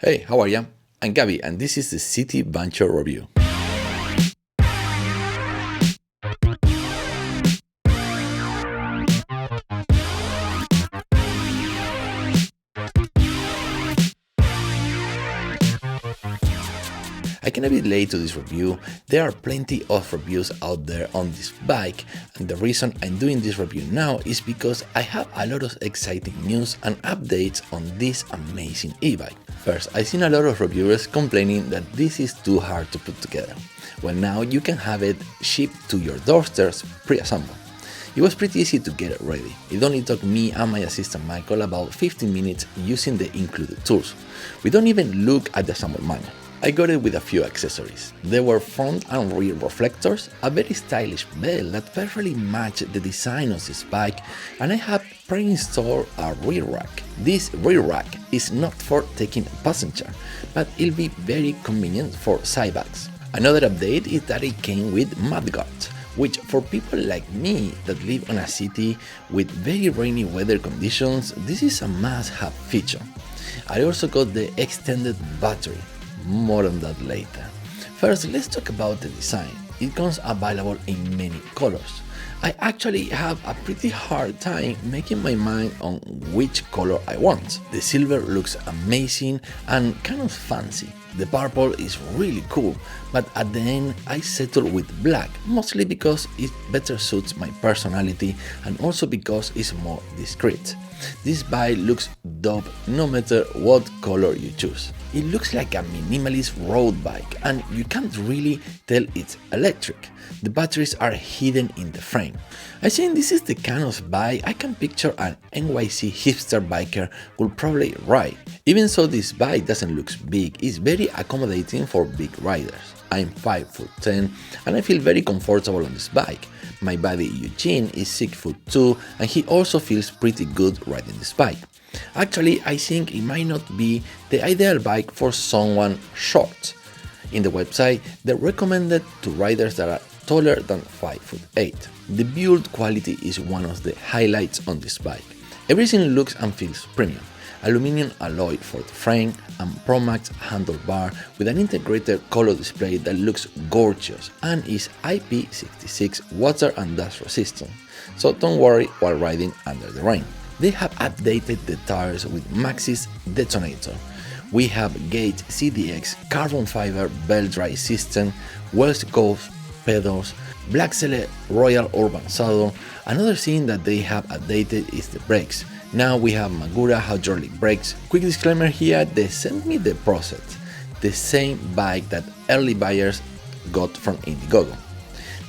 Hey, how are ya? I'm Gabi, and this is the City Vanture review. I came a bit late to this review. There are plenty of reviews out there on this bike, and the reason I'm doing this review now is because I have a lot of exciting news and updates on this amazing e-bike. First, I've seen a lot of reviewers complaining that this is too hard to put together. Well, now you can have it shipped to your doorsteps pre-assembled. It was pretty easy to get it ready. It only took me and my assistant Michael about 15 minutes using the included tools. We don't even look at the assembled manual. I got it with a few accessories. There were front and rear reflectors, a very stylish belt that perfectly matched the design of this bike, and I have pre-installed a rear rack. This rear rack is not for taking a passenger, but it'll be very convenient for side bags. Another update is that it came with mudguards, which for people like me that live in a city with very rainy weather conditions, this is a must-have feature. I also got the extended battery. More on that later. First, let's talk about the design. It comes available in many colors. I actually have a pretty hard time making my mind on which color I want. The silver looks amazing and kind of fancy. The purple is really cool, but at the end I settled with black, mostly because it better suits my personality and also because it's more discreet. This bike looks dope no matter what color you choose. It looks like a minimalist road bike and you can't really tell it's electric. The batteries are hidden in the frame. I think this is the kind of bike I can picture an NYC hipster biker would probably ride. Even so, this bike doesn't look big, it's very accommodating for big riders. I'm 5'10" and I feel very comfortable on this bike. My buddy Eugene is 6'2" and he also feels pretty good riding this bike. Actually, I think it might not be the ideal bike for someone short. In the website, they're recommended to riders that are taller than 5'8". The build quality is one of the highlights on this bike. Everything looks and feels premium. Aluminum alloy for the frame and Pro Max handlebar with an integrated color display that looks gorgeous and is IP66 water and dust resistant, so don't worry while riding under the rain. They have updated the tires with Maxxis detonator. We have Gauge CDX carbon fiber belt drive system, West Coast pedals, Black Cele Royal Urban saddle. Another thing that they have updated is the brakes. Now we have Magura hydraulic brakes. Quick disclaimer here, they sent me the Proset, the same bike that early buyers got from Indiegogo.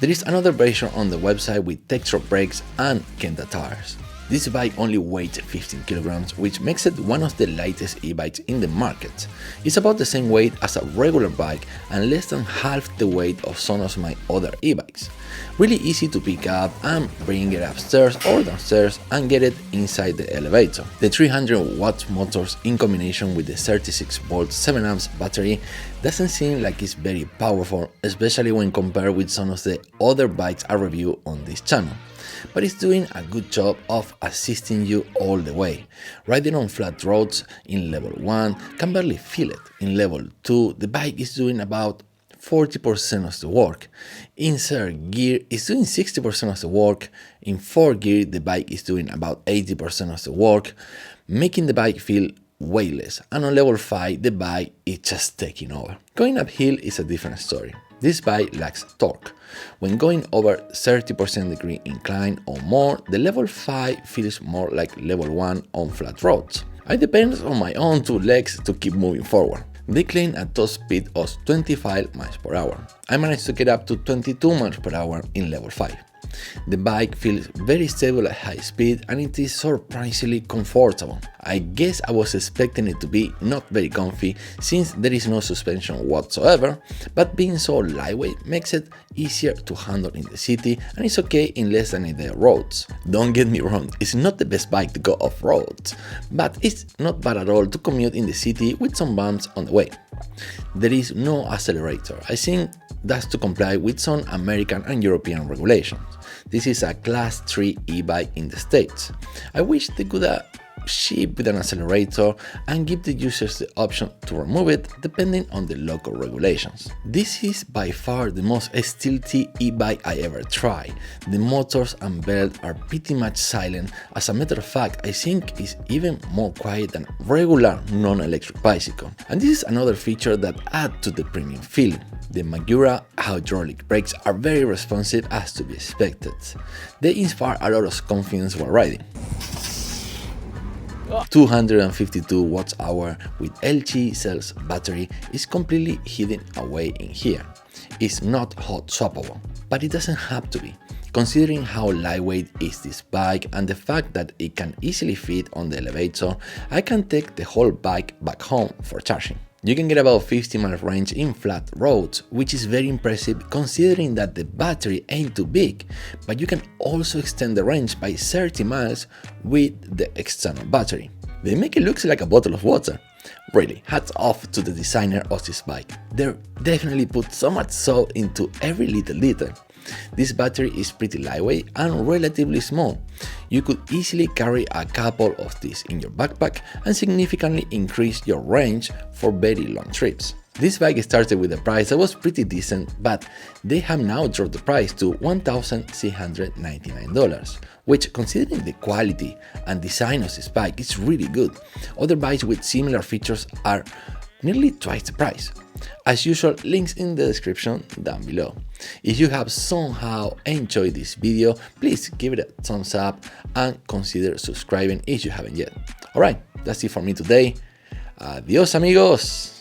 There is another version on the website with Textro brakes and Kenda tires. This bike only weighs 15 kilograms, which makes it one of the lightest e-bikes in the market. It's about the same weight as a regular bike and less than half the weight of some of my other e-bikes. Really easy to pick up and bring it upstairs or downstairs and get it inside the elevator. The 300 watt motors in combination with the 36 volt 7 amps battery doesn't seem like it's very powerful, especially when compared with some of the other bikes I review on this channel. But it's doing a good job of assisting you all the way. Riding on flat roads in level 1 can barely feel it. In level 2, the bike is doing about 40% of the work. In third gear, it's doing 60% of the work. In fourth gear, the bike is doing about 80% of the work, making the bike feel weightless. And on level 5, the bike is just taking over. Going uphill is a different story. This bike lacks torque. When going over 30% degree incline or more, the level 5 feels more like level 1 on flat roads. I depend on my own two legs to keep moving forward. They claim a top speed of 25 miles per hour. I managed to get up to 22 miles per hour in level 5. The bike feels very stable at high speed and it is surprisingly comfortable. I guess I was expecting it to be not very comfy since there is no suspension whatsoever, but being so lightweight makes it easier to handle in the city and it's okay in less than ideal roads. Don't get me wrong, it's not the best bike to go off-road, but it's not bad at all to commute in the city with some bumps on the way. There is no accelerator. I think that's to comply with some American and European regulations. This is a Class 3 e-bike in the States. I wish they could ship with an accelerator and give the users the option to remove it depending on the local regulations. This is by far the most stealthy e-bike I ever tried. The motors and belt are pretty much silent. As a matter of fact, I think it's even more quiet than regular non-electric bicycle. And this is another feature that adds to the premium feeling. The Magura hydraulic brakes are very responsive as to be expected. They inspire a lot of confidence while riding. 252 Wh with LG cells battery is completely hidden away in here. It's not hot swappable, but it doesn't have to be. Considering how lightweight is this bike and the fact that it can easily fit on the elevator, I can take the whole bike back home for charging. You can get about 50 miles range in flat roads, which is very impressive considering that the battery ain't too big, but you can also extend the range by 30 miles with the external battery. They make it look like a bottle of water. Really, hats off to the designer of this bike. They definitely put so much thought into every little detail. This battery is pretty lightweight and relatively small. You could easily carry a couple of these in your backpack and significantly increase your range for very long trips. This bike started with a price that was pretty decent, but they have now dropped the price to $1,699, which, considering the quality and design of this bike, is really good. Other bikes with similar features are nearly twice the price. As usual, links in the description down below. If you have somehow enjoyed this video, please give it a thumbs up and consider subscribing if you haven't yet. Alright, that's it for me today. Adios amigos!